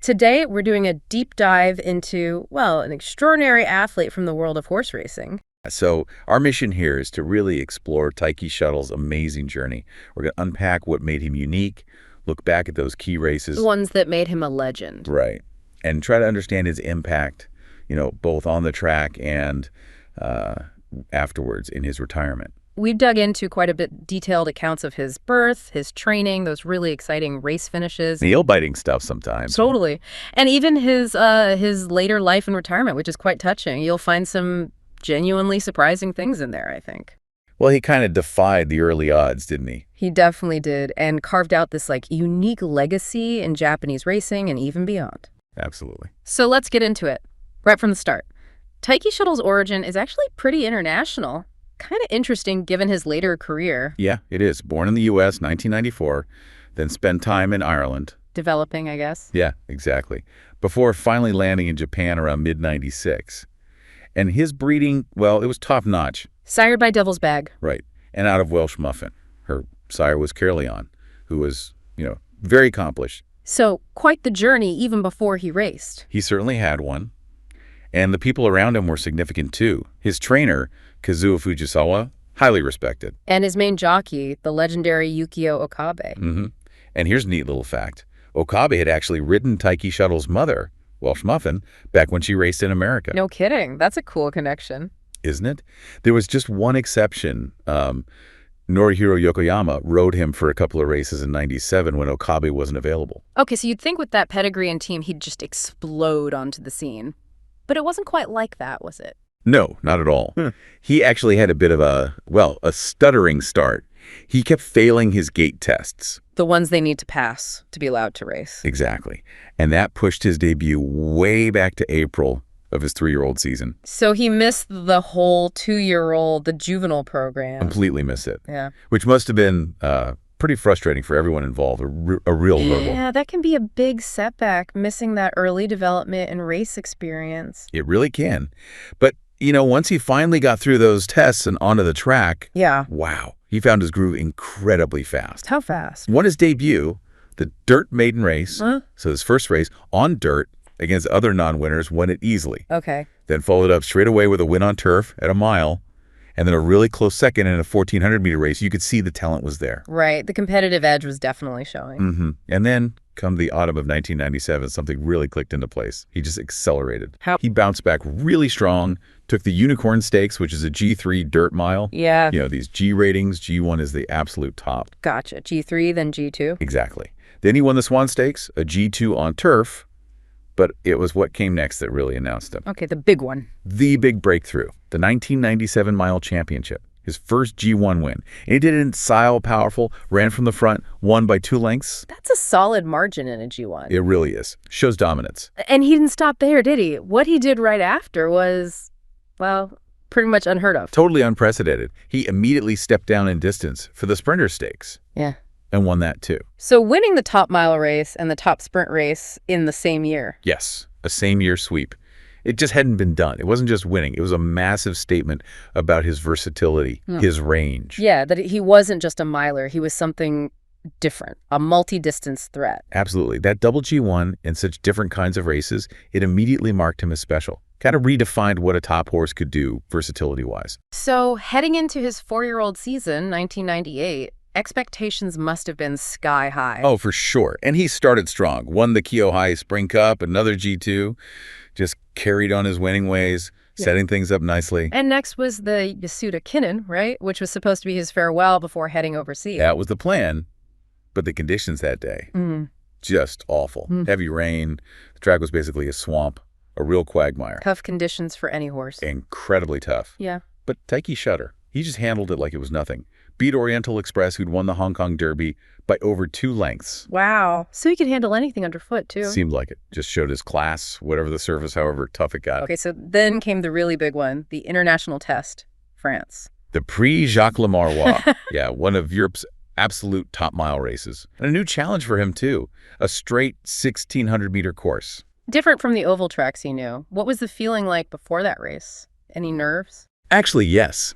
Today, we're doing a deep dive into, well, an extraordinary athlete from the world of horse racing. So our mission here is to really explore Taiki Shuttle's amazing journey. We're going to unpack what made him unique, look back at those key races. The ones that made him a legend. Right. And try to understand his impact, both on the track and afterwards in his retirement. We've dug into quite a bit detailed accounts of his birth, his training, those really exciting race finishes. Nail-biting stuff sometimes. Totally. And even his later life and retirement, which is quite touching. You'll find some genuinely surprising things in there, I think. Well, he kind of defied the early odds, didn't he? He definitely did, and carved out this unique legacy in Japanese racing and even beyond. Absolutely. So let's get into it, right from the start. Taiki Shuttle's origin is actually pretty international. Kind of interesting given his later career. Yeah, it is. Born in the U.S., 1994, then spent time in Ireland. Developing, I guess. Yeah, exactly. Before finally landing in Japan around mid-96. And his breeding, well, it was top-notch. Sired by Devil's Bag. Right. And out of Welsh Muffin. Her sire was Caerleon, who was, very accomplished. So, quite the journey even before he raced. He certainly had one. And the people around him were significant, too. His trainer, Kazuo Fujisawa, highly respected. And his main jockey, the legendary Yukio Okabe. Mm-hmm. And here's a neat little fact. Okabe had actually ridden Taiki Shuttle's mother, Welsh Muffin, back when she raced in America. No kidding. That's a cool connection. Isn't it? There was just one exception. Norihiro Yokoyama rode him for a couple of races in 97 when Okabe wasn't available. Okay, so you'd think with that pedigree and team, he'd just explode onto the scene. But it wasn't quite like that, was it? No, not at all. He actually had a bit of a stuttering start. He kept failing his gait tests. The ones they need to pass to be allowed to race. Exactly. And that pushed his debut way back to April of his 3-year-old season. So he missed the whole 2-year-old, the juvenile program. Completely missed it. Yeah. Which must have been pretty frustrating for everyone involved, a real hurdle. Yeah, that can be a big setback, missing that early development and race experience. It really can. But, once he finally got through those tests and onto the track, yeah, wow, he found his groove incredibly fast. How fast? Won his debut, the dirt maiden race, so his first race on dirt against other non-winners, won it easily. Okay. Then followed up straight away with a win on turf at a mile, and then a really close second in a 1,400-meter race. You could see the talent was there. Right. The competitive edge was definitely showing. Mm-hmm. And then, come the autumn of 1997, something really clicked into place. He just accelerated. How? He bounced back really strong, took the Unicorn Stakes, which is a G3 dirt mile. Yeah. These G ratings, G1 is the absolute top. Gotcha. G3, then G2. Exactly. Then he won the Swan Stakes, a G2 on turf, but it was what came next that really announced him. Okay, the big one. The big breakthrough, the 1997 Mile Championship, his first G1 win. And he did it in style, powerful, ran from the front, won by 2 lengths. That's a solid margin in a G1. It really is. Shows dominance. And he didn't stop there, did he? What he did right after was, well, pretty much unheard of. Totally unprecedented. He immediately stepped down in distance for the Sprinter Stakes. Yeah. And won that too. So winning the top mile race and the top sprint race in the same year. Yes, a same-year sweep. It just hadn't been done. It wasn't just winning. It was a massive statement about his versatility, his range. Yeah, that he wasn't just a miler. He was something different, a multi-distance threat. Absolutely. That double G1 in such different kinds of races, it immediately marked him as special. Kind of redefined what a top horse could do versatility-wise. So heading into his 4-year-old season, 1998, expectations must have been sky high. Oh, for sure. And he started strong. Won the Kyohai Spring Cup, another G2. Just carried on his winning ways, setting things up nicely. And next was the Yasuda Kinnan, right? Which was supposed to be his farewell before heading overseas. That was the plan. But the conditions that day, just awful. Heavy rain. The track was basically a swamp, a real quagmire. Tough conditions for any horse. Incredibly tough. Yeah. But Taiki Shutter, he just handled it like it was nothing. Beat Oriental Express, who'd won the Hong Kong Derby, by over 2 lengths. Wow. So he could handle anything underfoot, too. Seemed like it. Just showed his class, whatever the surface, however tough it got. Okay, so then came the really big one, the international test, France. The Prix Jacques Lemarrois. Yeah, one of Europe's absolute top mile races. And a new challenge for him, too. A straight 1,600-meter course. Different from the oval tracks he knew. What was the feeling like before that race? Any nerves? Actually, yes.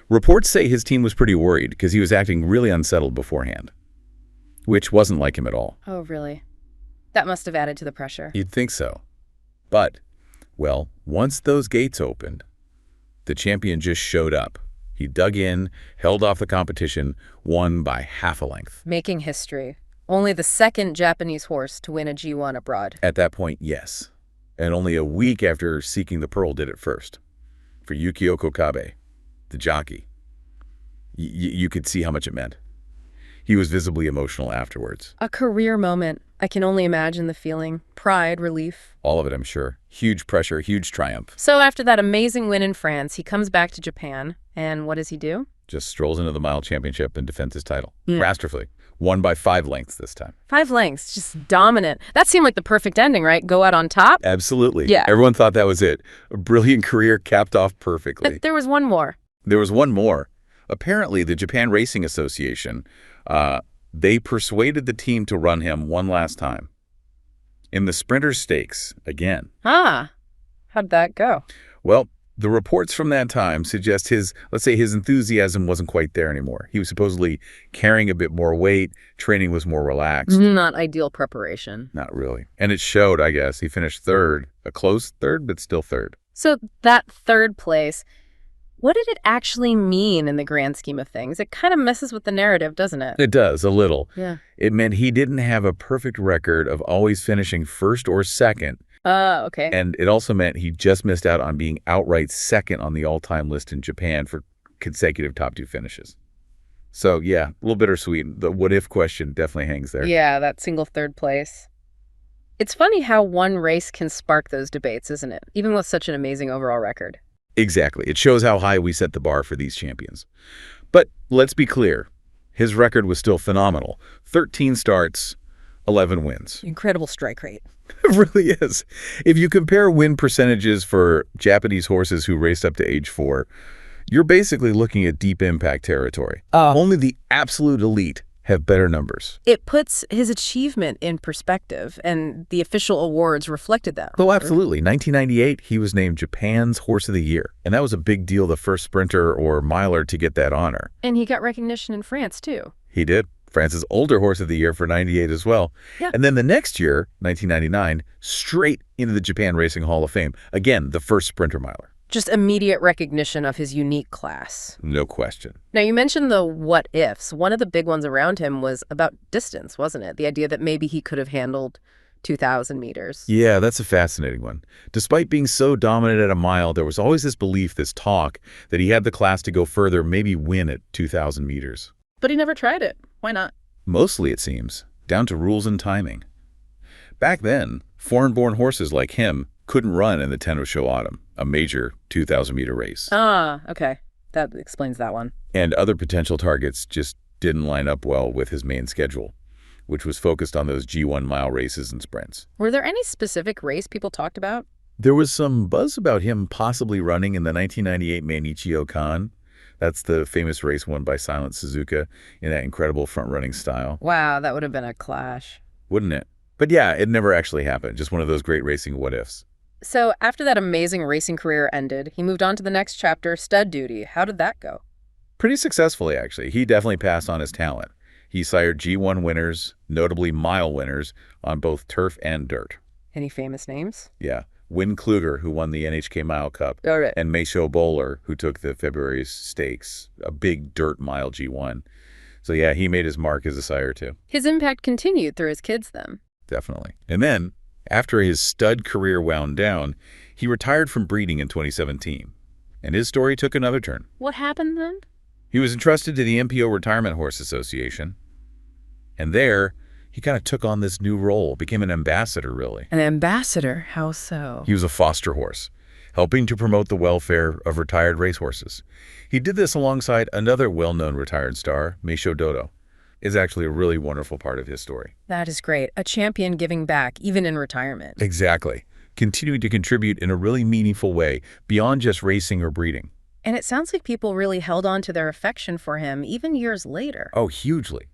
Reports say his team was pretty worried because he was acting really unsettled beforehand, which wasn't like him at all. Oh, really? That must have added to the pressure. You'd think so. But, well, once those gates opened, the champion just showed up. He dug in, held off the competition, won by half a length. Making history. Only the second Japanese horse to win a G1 abroad. At that point, yes. And only a week after Seeking the Pearl did it first. For Yukio Kokabe, the jockey. You could see how much it meant. He was visibly emotional afterwards. A career moment. I can only imagine the feeling. Pride, relief. All of it, I'm sure. Huge pressure, huge triumph. So after that amazing win in France, he comes back to Japan. And what does he do? Just strolls into the mile championship and defends his title. Masterfully. Won by 5 lengths this time. 5 lengths, just dominant. That seemed like the perfect ending, right? Go out on top? Absolutely. Yeah. Everyone thought that was it. A brilliant career capped off perfectly. But there was one more. There was one more. Apparently, the Japan Racing Association, they persuaded the team to run him one last time. In the Sprinter Stakes, again. Ah, how'd that go? Well, the reports from that time suggest his enthusiasm wasn't quite there anymore. He was supposedly carrying a bit more weight. Training was more relaxed. Not ideal preparation. Not really. And it showed, I guess. He finished third, a close third, but still third. So that third place, what did it actually mean in the grand scheme of things? It kind of messes with the narrative, doesn't it? It does, a little. Yeah. It meant he didn't have a perfect record of always finishing first or second. Okay. And it also meant he just missed out on being outright second on the all-time list in Japan for consecutive top 2 finishes. So, yeah, a little bittersweet. The what-if question definitely hangs there. Yeah, that single third place. It's funny how one race can spark those debates, isn't it? Even with such an amazing overall record. Exactly. It shows how high we set the bar for these champions. But let's be clear. His record was still phenomenal. 13 starts, 11 wins. Incredible strike rate. It really is. If you compare win percentages for Japanese horses who raced up to age 4, you're basically looking at deep impact territory. Only the absolute elite have better numbers. It puts his achievement in perspective, and the official awards reflected that. Oh, absolutely. 1998, he was named Japan's Horse of the Year. And that was a big deal, the first sprinter or miler to get that honor. And he got recognition in France, too. He did. France's older Horse of the Year for 98 as well. Yeah. And then the next year, 1999, straight into the Japan Racing Hall of Fame. Again, the first sprinter miler. Just immediate recognition of his unique class. No question. Now, you mentioned the what-ifs. One of the big ones around him was about distance, wasn't it? The idea that maybe he could have handled 2,000 meters. Yeah, that's a fascinating one. Despite being so dominant at a mile, there was always this belief, this talk, that he had the class to go further, maybe win at 2,000 meters. But he never tried it. Why not? Mostly, it seems, down to rules and timing. Back then, foreign-born horses like him couldn't run in the Tenno-Sho Autumn, a major 2,000-meter race. Ah, okay. That explains that one. And other potential targets just didn't line up well with his main schedule, which was focused on those G1 mile races and sprints. Were there any specific race people talked about? There was some buzz about him possibly running in the 1998 Mainichi Kan. That's the famous race won by Silent Suzuka in that incredible front-running style. Wow, that would have been a clash. Wouldn't it? But yeah, it never actually happened. Just one of those great racing what-ifs. So after that amazing racing career ended, he moved on to the next chapter, stud duty. How did that go? Pretty successfully, actually. He definitely passed on his talent. He sired G1 winners, notably mile winners, on both turf and dirt. Any famous names? Yeah. Win Kluger, who won the NHK Mile Cup, All right. and Meisho Bowler, who took the February Stakes, a big dirt mile G1. So yeah, he made his mark as a sire too. His impact continued through his kids then. Definitely. And then, after his stud career wound down, he retired from breeding in 2017. And his story took another turn. What happened then? He was entrusted to the MPO Retirement Horse Association. And there, he kind of took on this new role, became an ambassador, really. An ambassador? How so? He was a foster horse, helping to promote the welfare of retired racehorses. He did this alongside another well-known retired star, Meisho Dodo. Is actually a really wonderful part of his story. That is great. A champion giving back, even in retirement. Exactly. Continuing to contribute in a really meaningful way, beyond just racing or breeding. And it sounds like people really held on to their affection for him, even years later. Oh, hugely.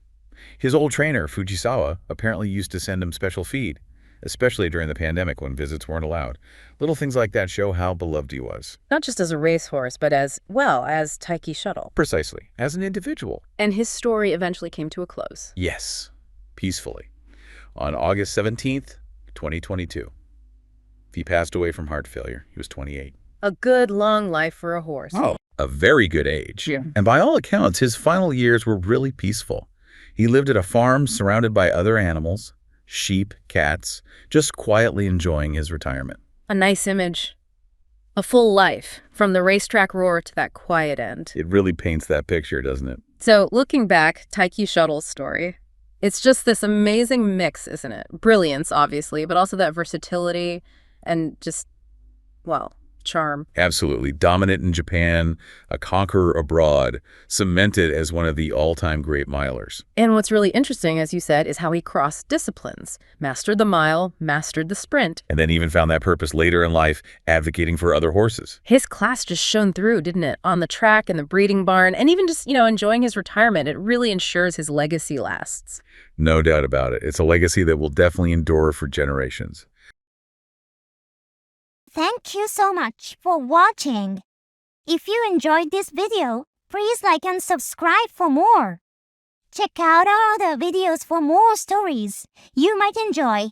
His old trainer, Fujisawa, apparently used to send him special feed, especially during the pandemic when visits weren't allowed. Little things like that show how beloved he was. Not just as a racehorse, but as Taiki Shuttle. Precisely, as an individual. And his story eventually came to a close. Yes, peacefully. on August 17th, 2022. He passed away from heart failure. He was 28. A good long life for a horse. Oh, a very good age. Yeah. And by all accounts, his final years were really peaceful. He lived at a farm surrounded by other animals, sheep, cats, just quietly enjoying his retirement. A nice image. A full life, from the racetrack roar to that quiet end. It really paints that picture, doesn't it? So, looking back, Taiki Shuttle's story, it's just this amazing mix, isn't it? Brilliance, obviously, but also that versatility and just, well, charm. Absolutely. Dominant in Japan, a conqueror abroad, cemented as one of the all-time great milers. And what's really interesting, as you said, is how he crossed disciplines. Mastered the mile, mastered the sprint. And then even found that purpose later in life, advocating for other horses. His class just shone through, didn't it? On the track, in the breeding barn, and even just, enjoying his retirement. It really ensures his legacy lasts. No doubt about it. It's a legacy that will definitely endure for generations. Thank you so much for watching. If you enjoyed this video, please like and subscribe for more. Check out our other videos for more stories you might enjoy.